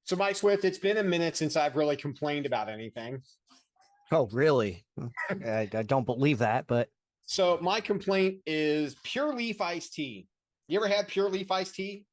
So, Mike Swift, it's been a minute since I've really complained about anything. Oh, really? I don't believe that, but So, my complaint is pure leaf iced tea. You ever had pure leaf iced tea?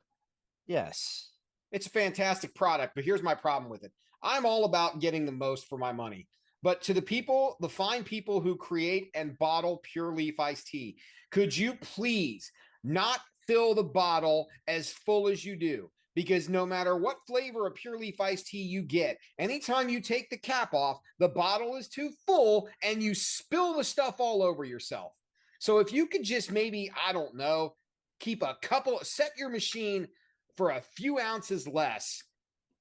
yes. It's a fantastic product, but here's my problem with it. I'm all about getting the most for my money. But to the people, the fine people who create and bottle pure leaf iced tea, could you please not fill the bottle as full as you do? Because no matter what flavor of pure leaf iced tea you get, anytime you take the cap off, the bottle is too full and you spill the stuff all over yourself. So if you could just maybe, I don't know, keep a couple, set your machine for a few ounces less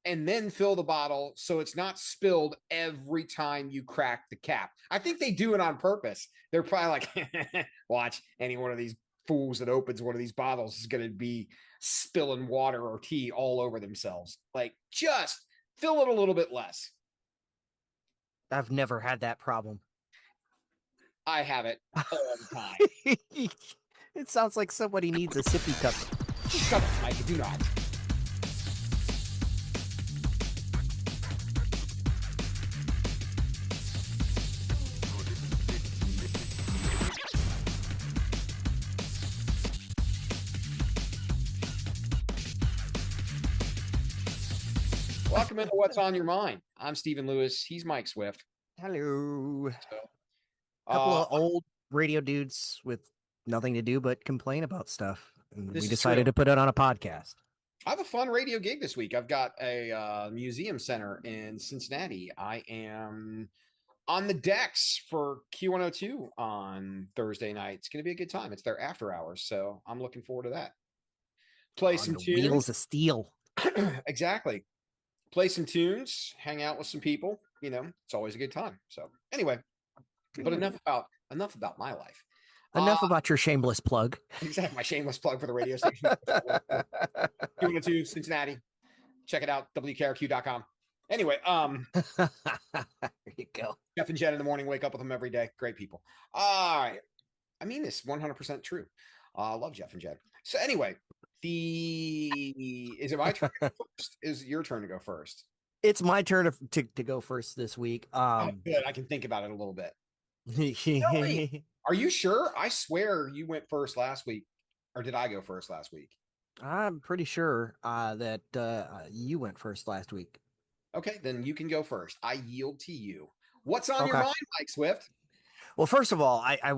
and then fill the bottle so it's not spilled every time you crack the cap. I think they do it on purpose. They're probably like, watch, any one of these fools that opens one of these bottles is going to be spilling water or tea all over themselves. Like, just fill it a little bit less. I've never had that problem. I have it all the time. It sounds like somebody needs a sippy cup. Shut up, Mike. Do not. Welcome into What's on Your Mind. I'm Stephen Lewis. He's Mike Swift. Hello. So, Couple uh, of old radio dudes with nothing to do but complain about stuff. And we this is decided true. to put it on a podcast. I have a fun radio gig this week. I've got a museum center in Cincinnati. I am on the decks for Q102 on Thursday night. It's going to be a good time. It's their after hours, so I'm looking forward to that. Play On some the tunes. wheels of steel. Exactly. Play some tunes, hang out with some people. It's always a good time. So anyway, but enough about my life. Uh, Enough about your shameless plug. exactly. My shameless plug for the radio station. Q102 Cincinnati. Check it out, WKRQ.com. Anyway, There you go. Jeff and Jen in the morning, wake up with them every day. Great people. All right. I mean this 100% true. I love Jeff and Jen. So anyway, is it my turn to go first? Is it your turn to go first? It's my turn to go first this week. Oh, good. I can think about it a little bit. Wait, are you sure? I swear you went first last week. Or did I go first last week? I'm pretty sure that you went first last week. Okay, then you can go first. I yield to you. What's on your Okay. mind, Mike Swift? Well, first of all, I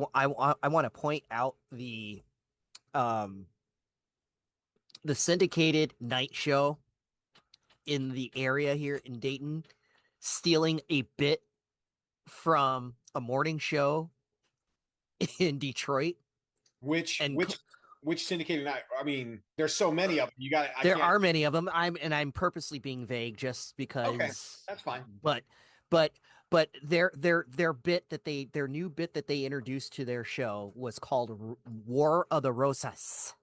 want to point out um the syndicated night show in the area here in Dayton, stealing a bit from a morning show in Detroit, Which and which which syndicated night? I mean, there's so many of them. You got. I there can't. are many of them. I'm purposely being vague just Okay, because, that's fine. but but their new bit that they introduced to their show was called War of the Rosas.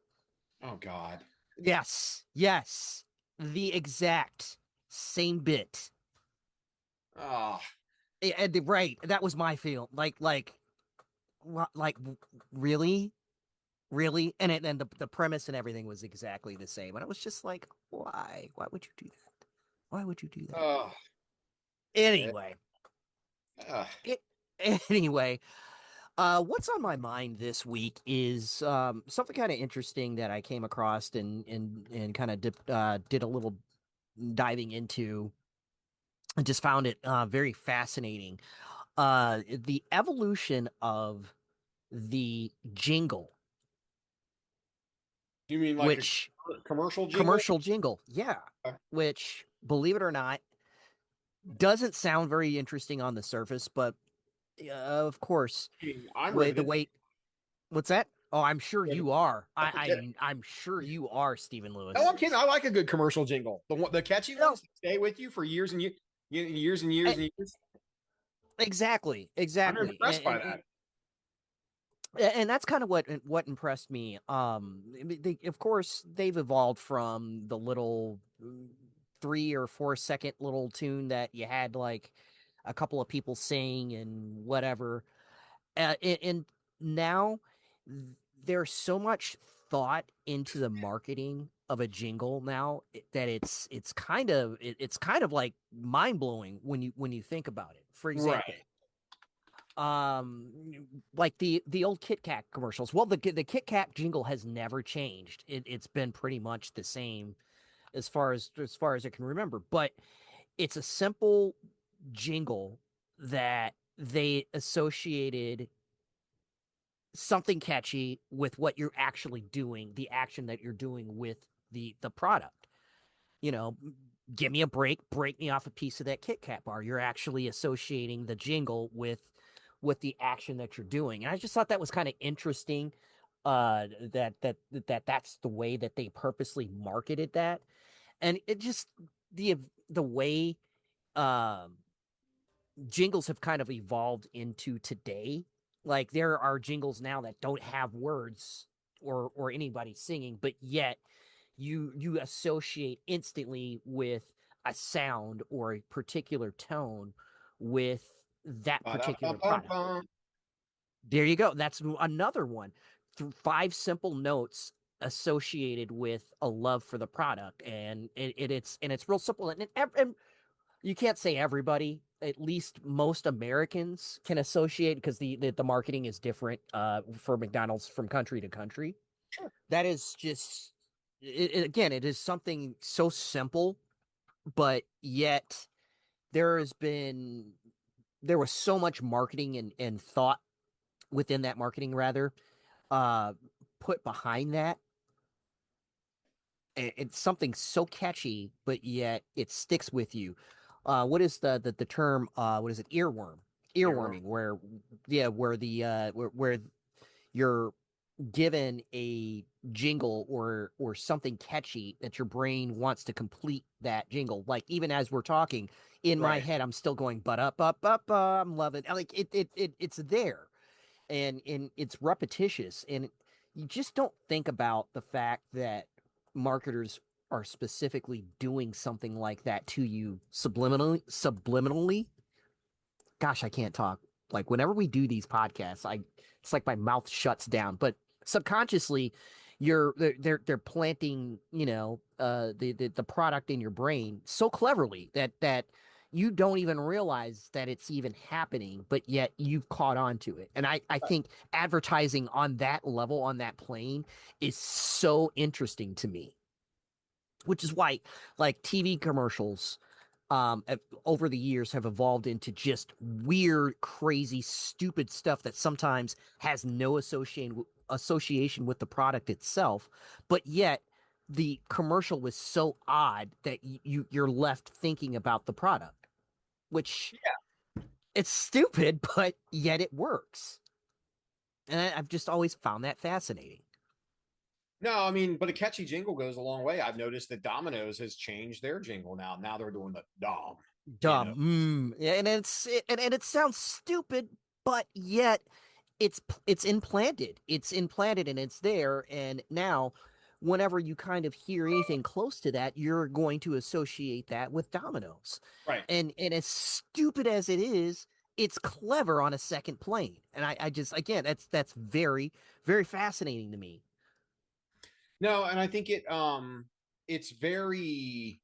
Oh God. Yes, the exact same bit. Oh, Right, that was my feel. Like, really, really, and the premise and everything was exactly the same, and I was just like, why? Why would you do that? Why would you do that? oh, eh, Anyway, uh, it anyway. What's on my mind this week is something kind of interesting that I came across and kind of did a little diving into and just found it very fascinating. The evolution of the jingle, you mean like which a commercial jingle? commercial jingle, yeah, Uh, which believe it or not, doesn't sound very interesting on the surface, but of course, I'm with the riveted. way, what's that? Oh, I'm sure Riveted. you are. I'm kidding. I'm sure you are, Stephen No, Lewis. I'm kidding. I like a good commercial jingle. The catchy No, ones that stay with you for years and years and years e- and years. exactly, I'm exactly, impressed by that. and that's kind of what impressed me. Of course, they've evolved from the little 3 or 4 second little tune that you had like a couple of people sing and whatever. And now there's so much thought into the marketing of a jingle now that it's kind of like mind blowing when you think about it. For Right. example, like the old Kit Kat commercials. Well, the Kit Kat jingle has never changed. It's been pretty much the same as far as I can remember. But it's a simple jingle that they associated something catchy with what you're actually doing, the action that you're doing with the product. You know, give me a break me off a piece of that Kit Kat bar. You're actually associating the jingle with the action that you're doing. And I just thought that was kind of interesting that's the way that they purposely marketed that. And it just the way um jingles have kind of evolved into today. Like there are jingles now that don't have words or anybody singing, but yet you associate instantly with a sound or a particular tone with that particular product. Ba-da-ba-bum-bum. There you go. That's another one. Five simple notes associated with a love for the product, and it's real simple. And you can't say everybody. At least most Americans can associate because the marketing is different for McDonald's from country to country. Sure. That is just again, it is something so simple, but yet there has been there was so much marketing and thought within that marketing rather uh put behind that. It's something so catchy, but yet it sticks with you. What is the term? What is it? Earworm, Earworm. earworming, where yeah, where where you're given a jingle or something catchy that your brain wants to complete that jingle. Like even as we're talking in my Right. head, I'm still going but up. I'm loving like it's there and it's repetitious and you just don't think about the fact that marketers are specifically doing something like that to you subliminally. Gosh, I can't talk. Like whenever we do these podcasts, I it's like my mouth shuts down. But subconsciously, they're planting, the product in your brain so cleverly that you don't even realize that it's even happening, but yet you've caught on to it. And I think advertising on that level, on that plane, is so interesting to me, which is why like TV commercials over the years have evolved into just weird, crazy, stupid stuff that sometimes has no association with the product itself, but yet the commercial was so odd that you're left thinking about the product, which it's stupid, but yet it works. And I've just always found that fascinating. No, I mean, but a catchy jingle goes a long way. I've noticed that Domino's has changed their jingle now. Now they're doing the Dom, you know. Dumb. Yeah, and it sounds stupid, but yet it's implanted. It's implanted and it's there. And now, whenever you kind of hear anything close to that, you're going to associate that with dominoes. Right. And as stupid as it is, it's clever on a second plane. And I just again, that's very, very fascinating to me. No, and I think it's very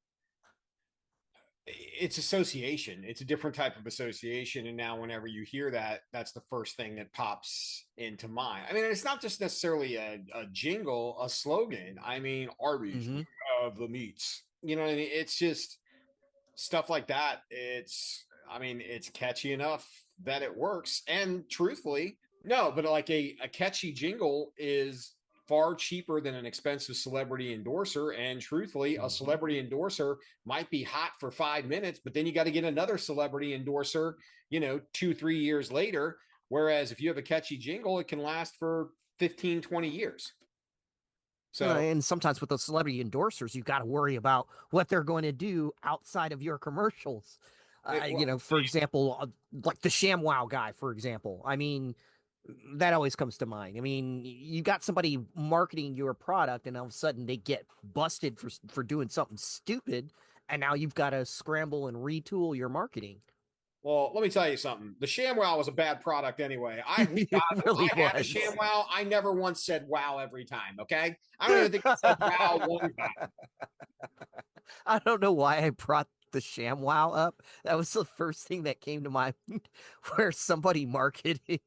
it's association. It's a different type of association. And now whenever you hear that, that's the first thing that pops into mind. I mean, it's not just necessarily a jingle, a slogan. I mean, Arby's, we Hmm. have the meats. You know what I mean? It's just stuff like that. I mean, it's catchy enough that it works. And truthfully, no, but like a catchy jingle is far cheaper than an expensive celebrity endorser. And truthfully, a Hmm. celebrity endorser might be hot for 5 minutes, but then you got to get another celebrity endorser, 2, 3 years later. Whereas if you have a catchy jingle, it can last for 15, 20 years. So, And sometimes with those celebrity endorsers, you've got to worry about what they're going to do outside of your commercials. well, For example, like the ShamWow guy, for example. I mean, that always comes to mind. I mean, you got somebody marketing your product, and all of a sudden they get busted for doing something stupid, and now you've got to scramble and retool your marketing. Well, let me tell you something. The ShamWow was a bad product anyway. It really I had a was. ShamWow. I never once said wow every time. Okay, I don't even think I said wow one time. I don't know why I brought the ShamWow up. That was the first thing that came to mind where somebody marketing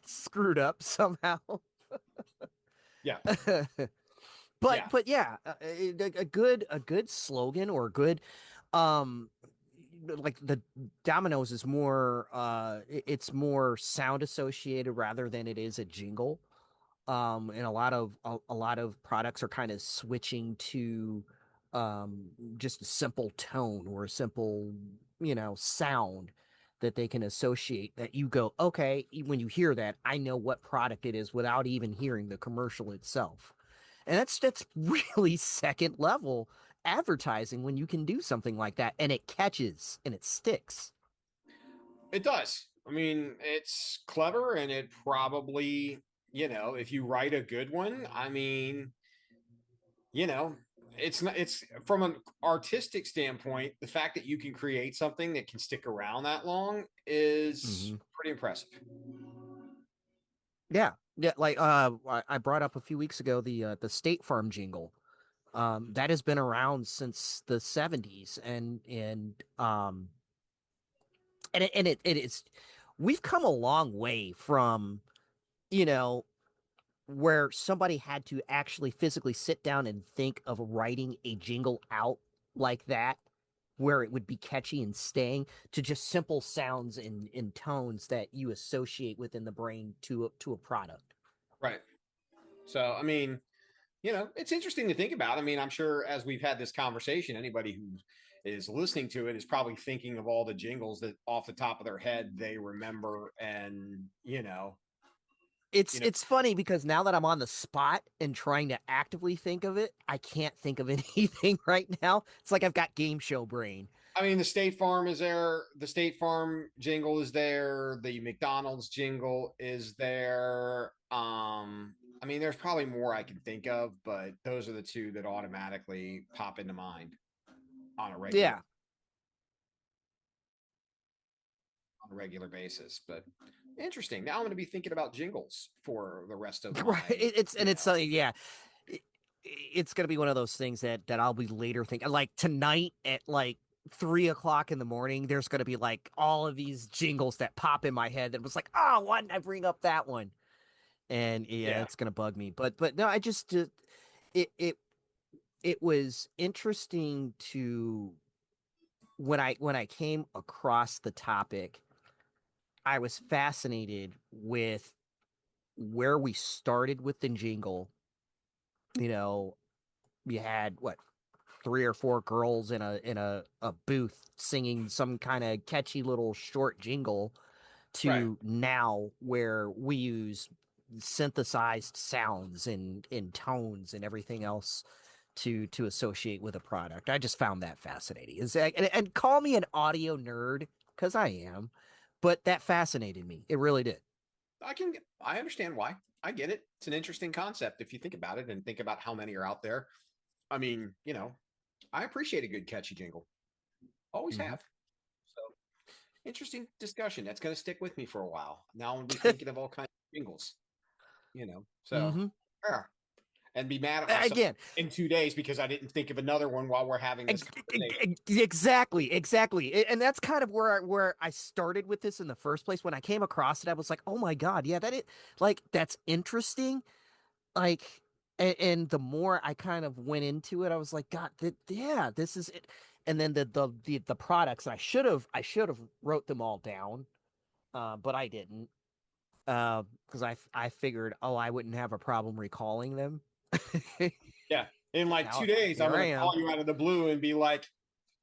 screwed up somehow. Yeah, but yeah. yeah, a good slogan or a good um like the Domino's is more it's more sound associated rather than it is a jingle. And a lot of products are kind of switching to just a simple tone or a simple sound that they can associate that you go, okay, when you hear that, I know what product it is without even hearing the commercial itself. And that's really second level advertising when you can do something like that and it catches and it sticks. It does. I mean, it's clever, and it probably, if you write a good one, I mean, you know, it's not. It's from an artistic standpoint. The fact that you can create something that can stick around that long is Hmm. pretty impressive. Yeah. Yeah, like I brought up a few weeks ago the State Farm jingle. That has been around since the 70s and it's we've come a long way from, you know, where somebody had to actually physically sit down and think of writing a jingle out like that, where it would be catchy and staying, to just simple sounds and tones that you associate within the brain to a product. Right. So, I mean, it's interesting to think about. I mean, I'm sure as we've had this conversation, anybody who is listening to it is probably thinking of all the jingles that off the top of their head they remember, and It's you know. it's funny because now that I'm on the spot and trying to actively think of it, I can't think of anything right now. It's like I've got game show brain. I mean, the State Farm is there. The State Farm jingle is there. The McDonald's jingle is there. I mean, there's probably more I can think of, but those are the two that automatically pop into mind on a regular Yeah. on a regular basis. But interesting. Now I'm going to be thinking about jingles for the rest of Right. my, It's something, yeah. It, it's gonna be one of those things that I'll be later thinking, like tonight at like 3 o'clock in the morning. There's gonna be like all of these jingles that pop in my head that was like, oh, why didn't I bring up that one? And yeah, yeah. it's gonna bug me. But no, I just it it it was interesting to when I came across the topic, I was fascinated with where we started with the jingle. You know, you had what, three or four girls in a booth singing some kind of catchy little short jingle, Right. to now where we use synthesized sounds and tones and everything else to associate with a product. I just found that fascinating. And call me an audio nerd because I am, but that fascinated me. It really did. I understand why. I get it. It's an interesting concept if you think about it and think about how many are out there. I mean, I appreciate a good catchy jingle. Always Hmm. have. So interesting discussion. That's going to stick with me for a while. Now I'm going to be thinking of all kinds of jingles, So, Hmm. yeah. And be mad at myself Again, in 2 days because I didn't think of another one while we're having this conversation. exactly, and that's kind of where I started with this in the first place. When I came across it, I was like, "Oh my god, yeah, that's interesting." Like, and the more I kind of went into it, I was like, "God, yeah, this is it." And then the products, I should have wrote them all down, but I didn't, because I figured, oh, I wouldn't have a problem recalling them. Yeah. In like Now 2 days, I'm here going I to call am. you out of the blue and be like,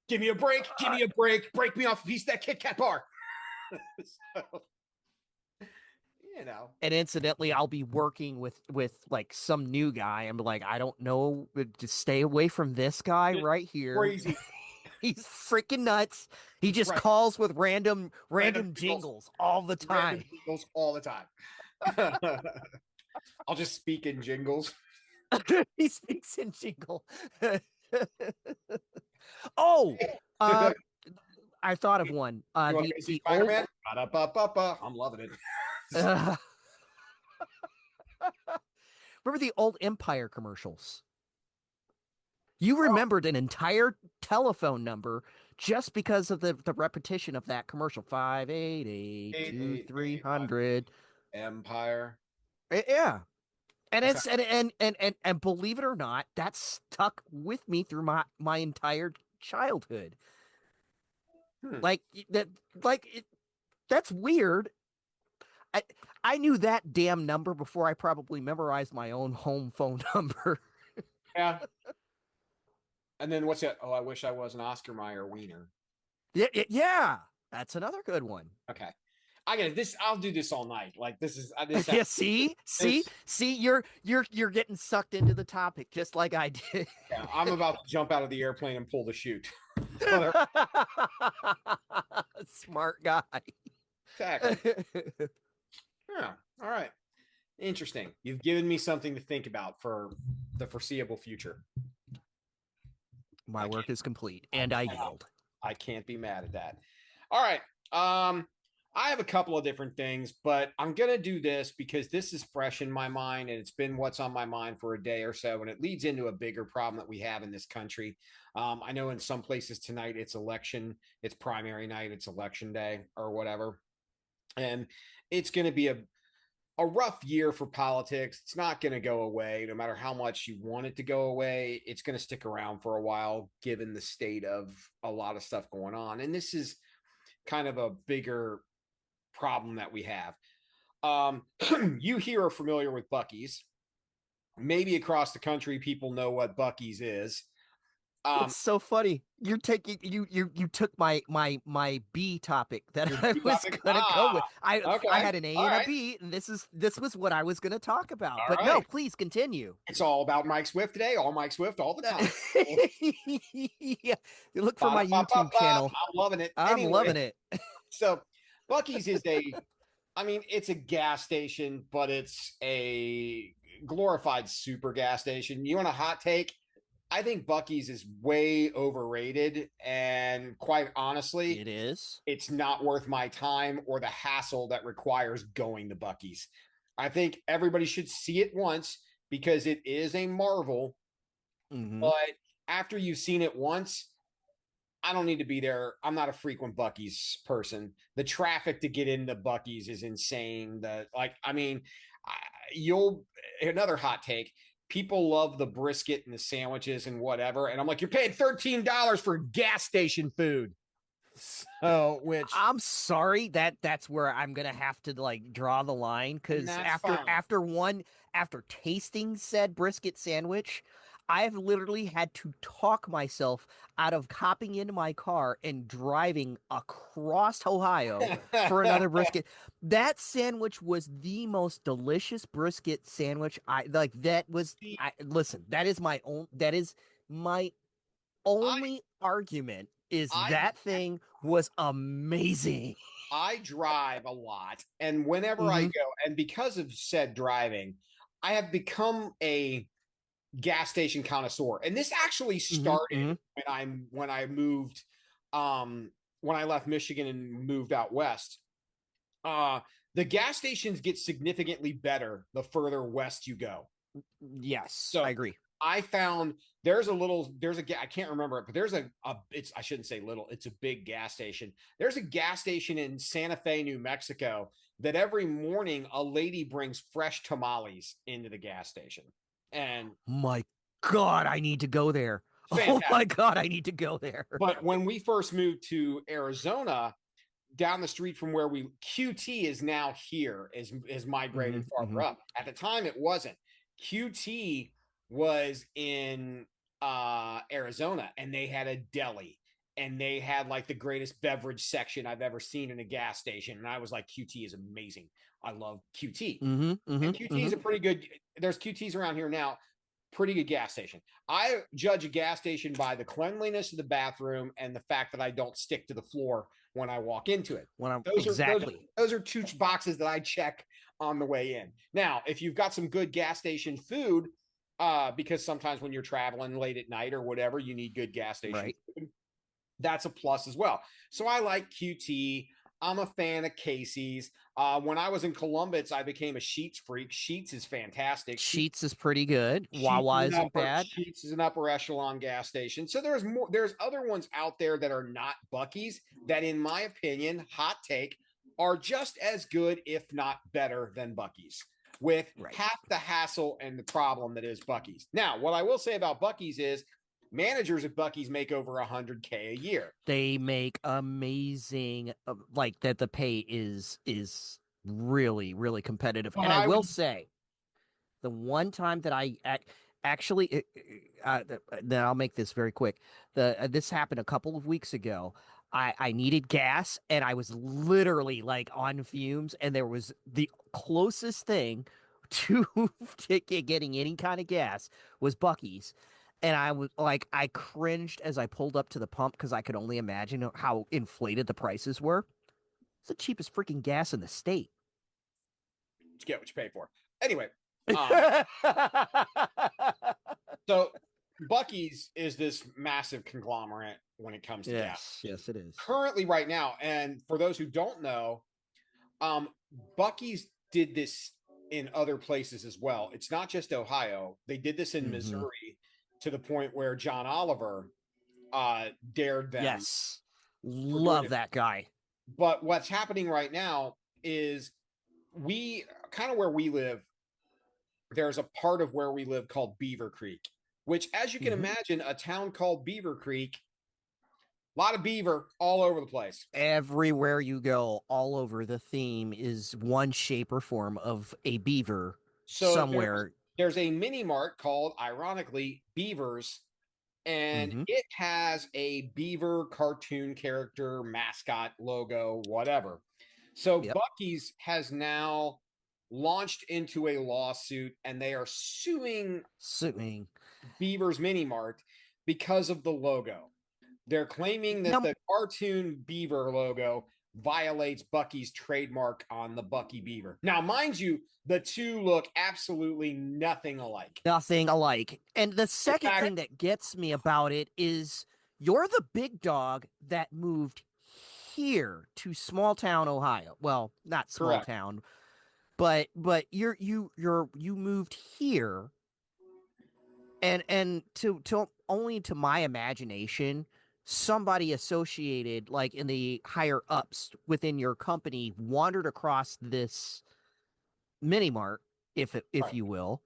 give me a break. Give Uh, me a break. Break me off a piece of that Kit Kat bar. So, you know, and incidentally, I'll be working with like some new guy. I'm like, I don't know, just stay away from this guy just right here. crazy. He's freaking nuts. He just Right. calls with random Random random jingles. jingles all the Random time. jingles all the time. I'll just speak in jingles. He speaks in jingle. Oh, uh, I thought of one. You want to see The old Spider-Man? Ba-da-ba-ba-ba. I'm loving it. uh, remember the old Empire commercials? You remembered an entire telephone number just because of the repetition of that commercial. 588 Eight, two eight, three eight, five. hundred. Empire. Yeah. And That's not, it's and believe it or not, that stuck with me through my entire childhood. hmm. Like that like it, that's weird. I I knew that damn number before I probably memorized my own home phone number. Yeah. And then what's that? Oh, I wish I was an Oscar Mayer wiener. Yeah, that's another good one. Okay. I get it. This. I'll do this all night. Like this is this. Yeah, see, you're getting sucked into the topic just like I did. Yeah, I'm about to jump out of the airplane and pull the chute. So Smart guy. exactly. Yeah. All right. Interesting. You've given me something to think about for the foreseeable future. My I work can't. is complete, and I yield. I can't be mad at that. All right. I have a couple of different things, but I'm gonna do this because this is fresh in my mind, and it's been what's on my mind for a day or so, and it leads into a bigger problem that we have in this country. I know in some places tonight it's election, it's primary night, it's election day or whatever, and it's going to be a rough year for politics. It's not going to go away no matter how much you want it to go away. It's going to stick around for a while given the state of a lot of stuff going on. And this is kind of a bigger problem that we have. You here are familiar with Buc-ee's. Maybe across the country, people know what Buc-ee's is. It's so funny. You're taking you took my B topic that I was Topic. gonna go with. I Okay. had an A All and a right. B, and this was what I was gonna talk about. All But no, right. please continue. It's all about Mike Swift today. All Mike Swift all the time. Yeah, look for my YouTube Ba-da-ba-ba-ba. channel. I'm loving it. I'm Anyway, loving it. so Buc-ee's is I mean, it's a gas station, but it's a glorified super gas station. You want a hot take? I think Buc-ee's is way overrated. And quite honestly, It is. it's not worth my time or the hassle that requires going to Buc-ee's. I think everybody should see it once because it is a marvel. Hmm. But after you've seen it once, I don't need to be there. I'm not a frequent Buc-ee's person. The traffic to get into Buc-ee's is insane. I mean, you'll another hot take. People love the brisket and the sandwiches and whatever, and I'm like, you're paying $13 for gas station food. So, which I'm sorry that's where I'm gonna have to like draw the line because that's fine. after tasting said brisket sandwich, I've literally had to talk myself out of hopping into my car and driving across Ohio for another brisket. That sandwich was the most delicious brisket sandwich I like. Listen, that is my I only argument is I that thing was amazing. I drive a lot, and whenever I Hmm. go, and because of said driving, I have become a gas station connoisseur. And this actually Hmm. started Hmm. when I moved when I left Michigan and moved out west. Uh the gas stations get significantly better the further west you go. Yes, I So agree. I found I can't remember it, but there's it's I shouldn't say little, it's a big gas station. There's a gas station in Santa Fe, New Mexico that every morning a lady brings fresh tamales into the gas station. And My God, I need to go there. Oh fantastic. my God, I need to go there. But when we first moved to Arizona, down the street from where we QT is now here is Hmm. migrated Hmm. farther up. At the time, it wasn't. QT was in Arizona, and they had a deli, and they had like the greatest beverage section I've ever seen in a gas station. And I was like, QT is amazing. I love QT. Hmm. And Hmm. QT Hmm. is a pretty good. There's QTs around here now. Pretty good gas station. I judge a gas station by the cleanliness of the bathroom and the fact that I don't stick to the floor when I walk into it. When I'm Those are those, exactly. those are two boxes that I check on the way in. Now, if you've got some good gas station food, because sometimes when you're traveling late at night or whatever, you need good gas station Right. food. That's a plus as well. So I like QT. I'm a fan of Casey's. When I was in Columbus, I became a Sheets freak. Sheets is fantastic. Sheets is pretty good. Wawa isn't bad. Sheets is an upper echelon gas station. So there's more. There's other ones out there that are not Buc-ee's that, in my opinion, hot take, are just as good, if not better, than Buc-ee's, with Right. half the hassle and the problem that is Buc-ee's. Now, what I will say about Buc-ee's is managers at Buc-ee's make over 100K a year. They make amazing, like that. The pay is really really competitive. But And I I will would say, the one time that actually, then I'll make this very quick. This happened a couple of weeks ago. I needed gas and I was literally like on fumes, and there was the closest thing to, to getting any kind of gas was Bucky's. And I was like, I cringed as I pulled up to the pump because I could only imagine how inflated the prices were. It's the cheapest freaking gas in the state. get what you pay for. Anyway, um, so Buc-ee's is this massive conglomerate when it comes to gas. Yes, it is. Currently, right now, and for those who don't know, Buc-ee's did this in other places as well. It's not just Ohio. They did this in Missouri to the point where John Oliver dared them. Yes. Love that guy. But what's happening right now is we kind of where we live, there's a part of where we live called Beaver Creek, which, as you can imagine, a town called Beaver Creek, a lot of beaver all over the place. Everywhere you go, all over, the theme is one shape or form of a beaver So somewhere. there's a mini mart called, ironically, Beavers, and it has a beaver cartoon character, mascot, logo, whatever. So Yep. Buc-ee's has now launched into a lawsuit, and they are suing Beaver's Mini Mart because of the logo. They're claiming that Now, the cartoon beaver logo violates Buc-ee's trademark on the Buc-ee beaver. Now, mind you, the two look absolutely nothing alike. nothing alike. And the second fact, thing that gets me about it is you're the big dog that moved here to small town Ohio. Well, not small correct. town, but you moved here, and to only to my imagination, somebody associated, like in the higher ups within your company, wandered across this mini mart, if Right. you will,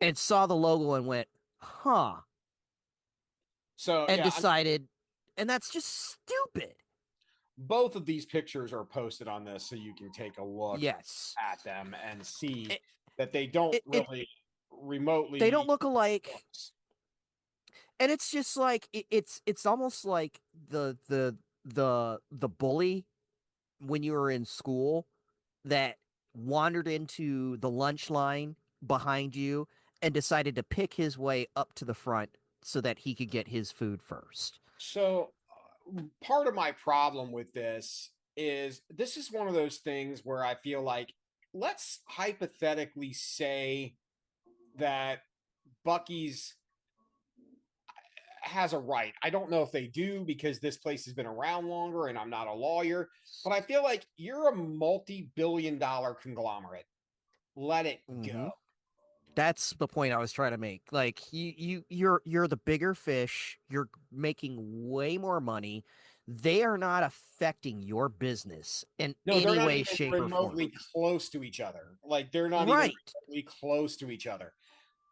and saw the logo and went, huh, So, and yeah, decided, and that's just stupid. both of these pictures are posted on this so you can take a look Yes. at them and see It, that they don't it really they don't remotely look alike. And it's just like it's almost like the bully when you were in school that wandered into the lunch line behind you and decided to pick his way up to the front so that he could get his food first. So, part of my problem with this is one of those things where I feel like, let's hypothetically say that Buc-ee's has a right. I don't know if they do because this place has been around longer and I'm not a lawyer, but I feel like you're a multi-billion-dollar conglomerate. Let it go. That's the point I was trying to make. Like you're the bigger fish. You're making way more money. They are not affecting your business in No, they're any not way, even shape, or form. remotely close to each other. Like, they're not even Right. remotely close to each other.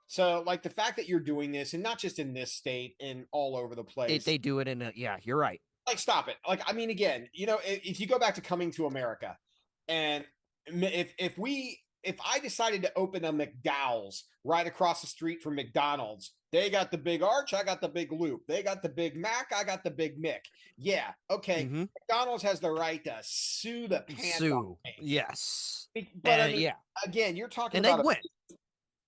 So, like, the fact that you're doing this, and not just in this state, and all over the place, They do it in a, yeah, you're right. like, stop it. Like, I mean, again, if you go back to Coming to America, and if I decided to open a McDowell's right across the street from McDonald's, they got the big arch, I got the big loop. They got the Big Mac, I got the Big Mick. Yeah, okay. McDonald's has the right to sue the pants off Sue. me. Yes. But I And mean, yeah. again, you're talking And about they'd win.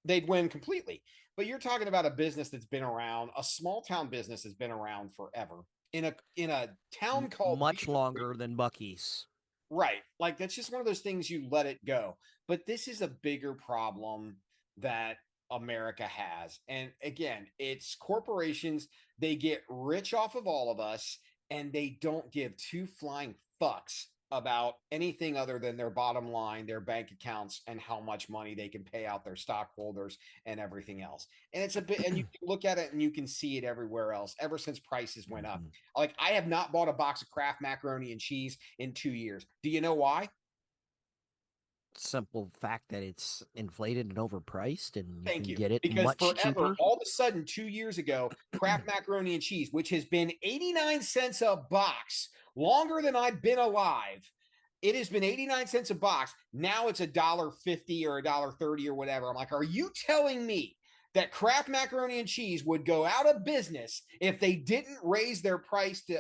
they'd win completely. But you're talking about a business that's been around, a small town business that's been around forever in a town called Much Beaver Creek. longer than Bucky's. Right. Like, that's just one of those things, you let it go. But this is a bigger problem that America has. And again, it's corporations, they get rich off of all of us. and they don't give two flying fucks about anything other than their bottom line, their bank accounts, and how much money they can pay out their stockholders and everything else. And it's a bit, and you can look at it and you can see it everywhere else ever since prices went up. Mhm. Like, I have not bought a box of Kraft macaroni and cheese in 2 years. Do you know why? Simple fact that it's inflated and overpriced, and you Thank can you. get it Because much forever, cheaper. all of a sudden, 2 years ago, Kraft macaroni and cheese, which has been 89 cents a box longer than I've been alive, it has been 89 cents a box. Now it's $1.50 or $1.30 or whatever. I'm like, are you telling me that Kraft macaroni and cheese would go out of business if they didn't raise their price to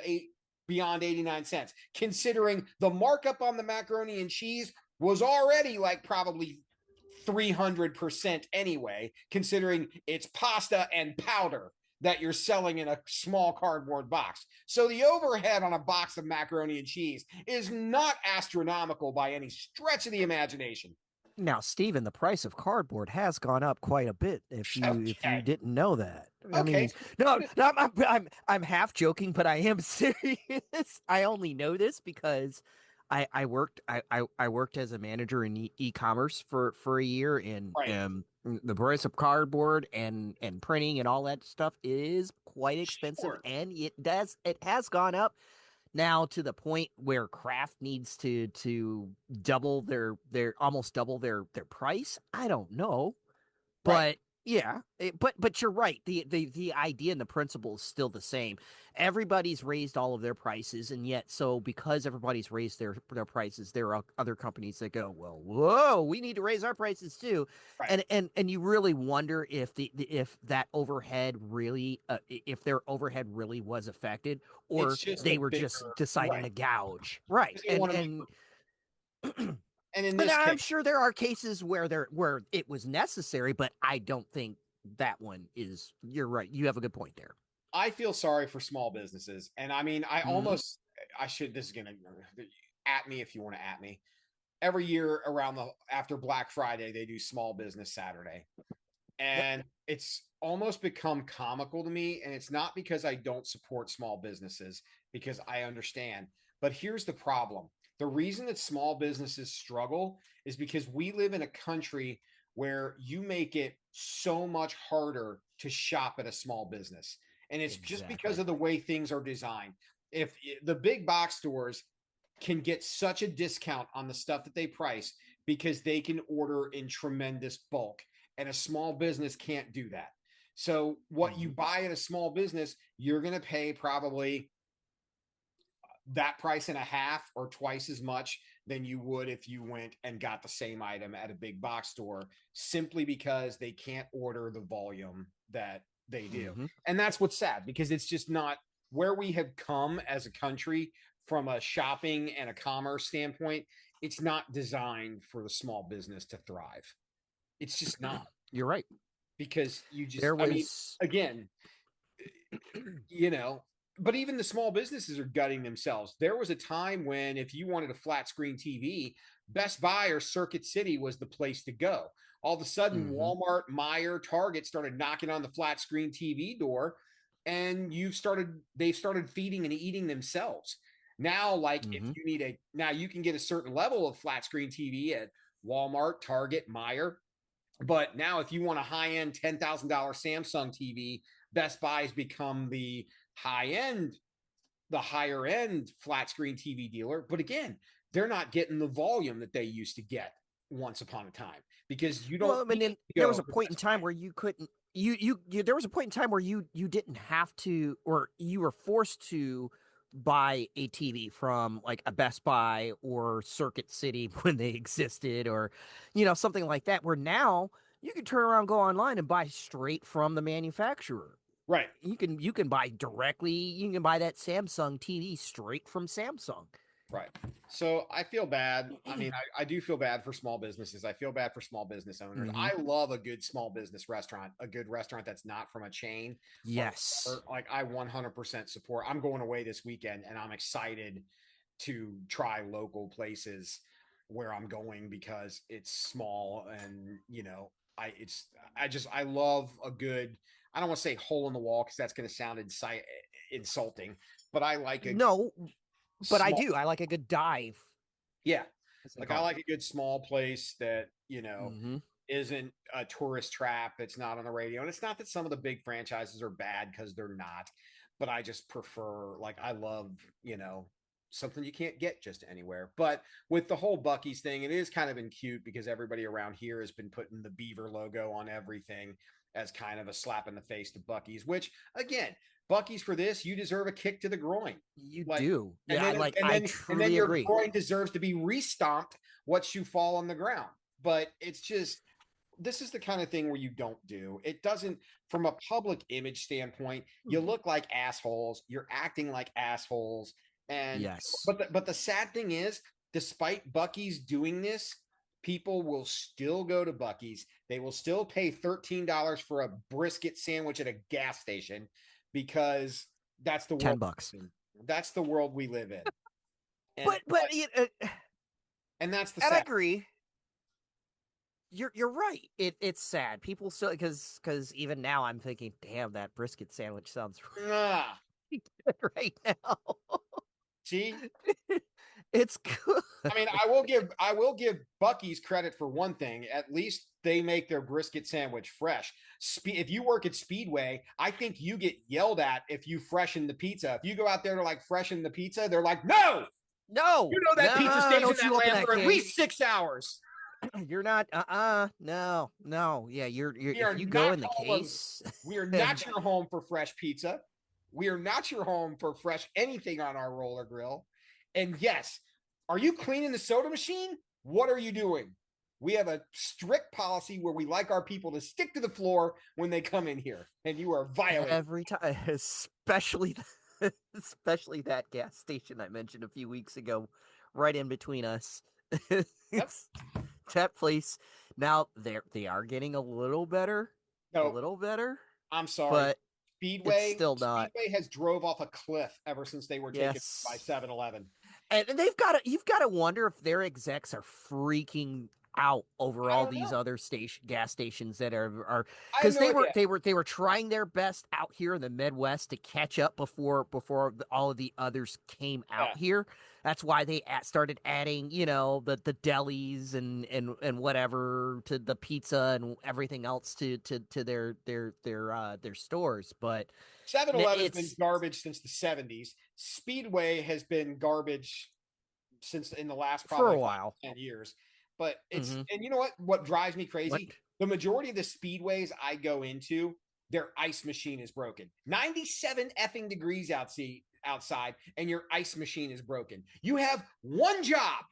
beyond 89 cents, considering the markup on the macaroni and cheese was already like probably 300% anyway, considering it's pasta and powder that you're selling in a small cardboard box. So the overhead on a box of macaroni and cheese is not astronomical by any stretch of the imagination. Now, Stephen, the price of cardboard has gone up quite a bit. If you Okay. didn't know that, I Okay. mean, no, no, I'm half joking, but I am serious. I only know this because I worked as a manager in e-commerce for a year, and Right. the price of cardboard and printing and all that stuff is quite expensive, Sure. and it has gone up now to the point where Kraft needs to double their almost double their price. I don't know, Right. but yeah, but you're right. The idea and the principle is still the same. Everybody's raised all of their prices, and yet so because everybody's raised their prices, there are other companies that go, well, whoa, we need to raise our prices too, Right. and you really wonder if if that overhead really if their overhead really was affected, It's or just a they were bigger, just deciding right. to gouge, right? Because they want to make, and in And this I'm case, sure there are cases where it was necessary, but I don't think that one is. You're right. You have a good point there. I feel sorry for small businesses. And I mean, Hmm. I should, this is going to at me if you want to at me. Every year around the after Black Friday, they do Small Business Saturday. Yep. And it's almost become comical to me. And it's not because I don't support small businesses, because I understand. But here's the problem: the reason that small businesses struggle is because we live in a country where you make it so much harder to shop at a small business. And it's just because Exactly. of the way things are designed. If the big box stores can get such a discount on the stuff that they price because they can order in tremendous bulk, and a small business can't do that. So what you Hmm. buy at a small business, you're going to pay probably that price and a half or twice as much than you would if you went and got the same item at a big box store, simply because they can't order the volume that they do. Hmm. And that's what's sad, because it's just not where we have come as a country from a shopping and a commerce standpoint. It's not designed for the small business to thrive. It's just not, You're right. because you just, There I mean, was. again, you know, but even the small businesses are gutting themselves. There was a time when if you wanted a flat screen TV, Best Buy or Circuit City was the place to go. All of a sudden, Hmm. Walmart, Meyer, Target started knocking on the flat screen TV door, and they started feeding and eating themselves. Now, like, if Hmm. you need now you can get a certain level of flat screen TV at Walmart, Target, Meyer. But now, if you want a high end $10,000 Samsung TV, Best Buy has become high end, the higher end flat screen TV dealer. But again, they're not getting the volume that they used to get once upon a time, because you don't Well, I need mean, then to there was go a to point in Best time where you couldn't. There was a point in time where you didn't have to, or you were forced to buy a TV from like a Best Buy or Circuit City when they existed, or something like that. Where now you can turn around, go online, and buy straight from the manufacturer. Buy. Right. You can buy directly. You can buy that Samsung TV straight from Samsung. Right. So I feel bad. I mean, I do feel bad for small businesses. I feel bad for small business owners. Hmm. I love a good small business restaurant, a good restaurant that's not from a chain or Yes. whatever. Like, I 100% support. I'm going away this weekend, and I'm excited to try local places where I'm going, because it's small, and I love a good, I don't want to say hole in the wall, because that's going to sound insulting, but I like a No, but I small, do. I like a good dive, yeah, as they like I call like a good small place that, it. Mm-hmm. isn't a tourist trap. It's not on the radio. And it's not that some of the big franchises are bad because they're not, but I just prefer, like, I love, something you can't get just anywhere. But with the whole Bucky's thing, it is kind of been cute because everybody around here has been putting the beaver logo on everything as kind of a slap in the face to Bucky's, which again, Bucky's for this, you deserve a kick to the groin. You Like, do. and Yeah, then I and then truly your agree. groin deserves to be restomped once you fall on the ground. But it's just, this is the kind of thing where you don't do it. Doesn't, from a public image standpoint, you look like assholes, you're acting like assholes. And Yes. but the sad thing is, despite Bucky's doing this, people will still go to Bucky's. They will still pay $13 for a brisket sandwich at a gas station because that's the world $10. that's the world we live in. And But and that's the and I sad. agree. You're right. It's sad. People still because even now I'm thinking, damn, that brisket sandwich sounds Ah, really good right now. see, It's good. I mean, I will give Bucky's credit for one thing. At least they make their brisket sandwich fresh. If you work at Speedway, I think you get yelled at if you freshen the pizza. If you go out there to like freshen the pizza, they're like, "No, No, you know that pizza no, stays in don't that you open lamb that for at can. least 6 hours." You're not. No, no. Yeah, you're. We are If you go not in the home. case, We are and not your home for fresh pizza. We are not your home for fresh anything on our roller grill. And yes, are you cleaning the soda machine? What are you doing? We have a strict policy where we like our people to stick to the floor when they come in here, and you are violating. every time, especially that gas station I mentioned a few weeks ago, right in between us. Yep. It's that place. Now they are getting a No, little better, I'm sorry. but it's Speedway still not. Speedway has drove off a cliff ever since they were taken by Yes. 7-Eleven. And you've got to wonder if their execs are freaking out over I all don't these know. other gas stations that are I have because no idea. they were trying their best out here in the Midwest to catch up before all of the others came Yeah. out here. That's why they started adding, the delis and whatever to the pizza and everything else to their stores. But 7-Eleven has been it's garbage since the 70s. Speedway has been garbage since in the last for probably a five while. to 10 years. But Hmm. and you know what drives me What? crazy? The majority of the speedways I go into, their ice machine is broken. 97 effing degrees outside, and your ice machine is broken. You have one job.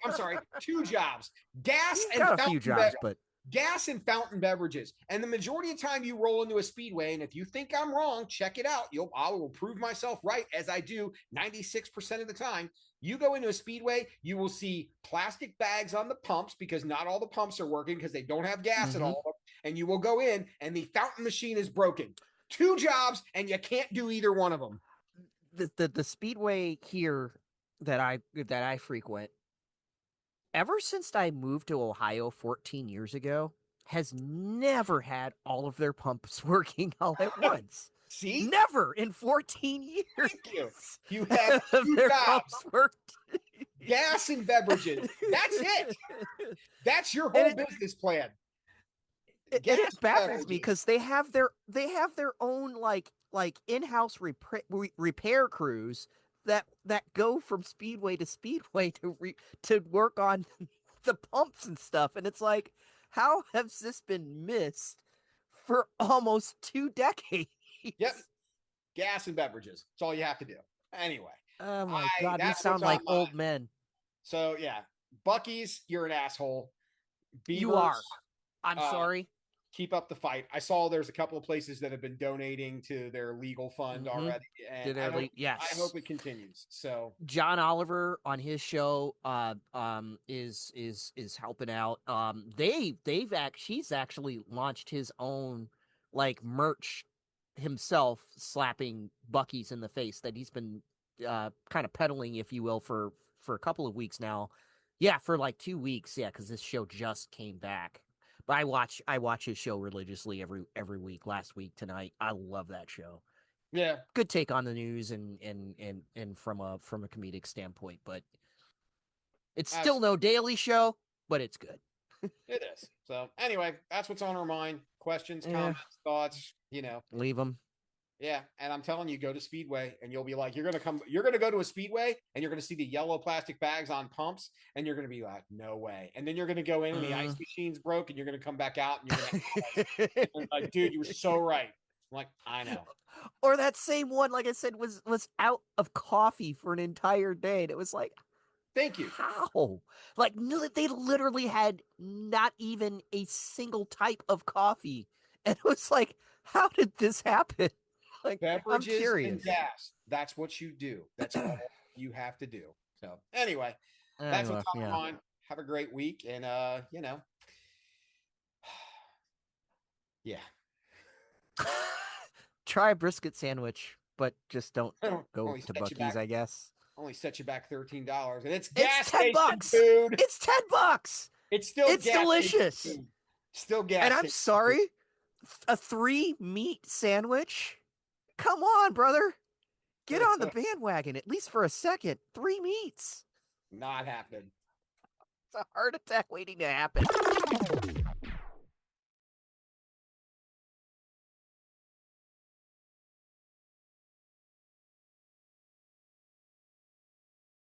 I'm sorry, two jobs. Gas You've and got a few fountain jobs, but gas and fountain beverages. And the majority of the time you roll into a speedway, and if you think I'm wrong, check it out. I will prove myself right, as I do 96% of the time. You go into a speedway, you will see plastic bags on the pumps because not all the pumps are working because they don't have gas at hmm all. And you will go in and the fountain machine is broken. Two jobs, and you can't do either one of them. the speedway here that I frequent, ever since I moved to Ohio 14 years ago, has never had all of their pumps working all at once. See? Never in 14 years Thank you. You have have two their jobs, pumps worked. gas and beverages. That's it. That's your and whole it business plan. and Gas it baffles me beverages. because they have their own in-house repair crews that go from speedway to speedway to work on the pumps and stuff, and it's like, how has this been missed for almost 2 decades? Yep. Gas and beverages. That's all you have to do. Anyway, Oh my god, we that's what's sound on like mine. old men. So yeah, Bucky's, you're an asshole. You are. Beavers, I'm uh, sorry. keep up the fight. I saw there's a couple of places that have been donating to their legal fund Mm-hmm. already, and Did their I yes. hope it continues. So John Oliver on his show is helping out. He's actually launched his own merch himself, slapping Bucky's in the face, that he's been kind of peddling, if you will, for a couple of weeks now. Yeah, for like 2 weeks, yeah, because this show just came back. But I watch his show religiously every week. Last week, tonight, I love that show. Yeah. Good take on the news and from a comedic standpoint, but it's still Absolutely. no Daily Show, but it's good. It is. So anyway, that's what's on our mind. Questions, Yeah, comments, thoughts, you know. leave them. Yeah. And I'm telling you, go to Speedway and you'll be like, you're gonna go to a Speedway and you're gonna see the yellow plastic bags on pumps, and you're gonna be like, no way. And then you're gonna go in and the ice machine's broke, and you're gonna come back out and you're gonna like, dude, you were so right. I'm like, I know. Or that same one, like I said, was out of coffee for an entire day. And it was like, Thank you. how? Like they literally had not even a single type of coffee. And it was like, how did this happen? Like, I'm Beverages and curious. gas. That's what you do. That's all you have to do. So anyway, that's what's Anyway, on yeah. our mind. Have a great week. And yeah. Try a brisket sandwich, but just don't go only to set you Bucky's, back I guess. only set you back $13. And it's It's gas 10 station bucks. food. It's 10 bucks. It's still It's gas station delicious. food. Still And gas I'm station food. sorry, a 3 meat sandwich? Come on, brother. Get on the bandwagon, at least for a second. 3 meats. Not happening. It's a heart attack waiting to happen.